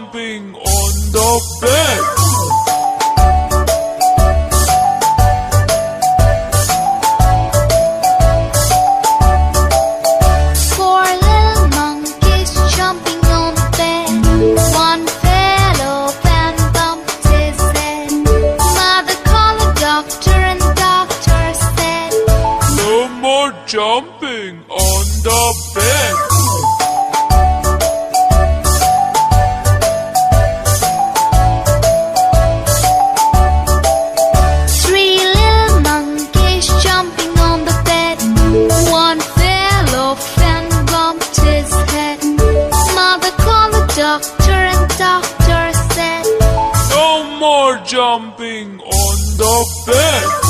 jumping on the bed. Four little monkeys jumping on the bed. One fell off and bumped his head. Mother called the doctor and the doctor said, No more jumping on the bed. Three little monkeys jumping on the bed. One fell off and bumped his head. Mother called the doctor and the doctor said, No more jumping on the bed.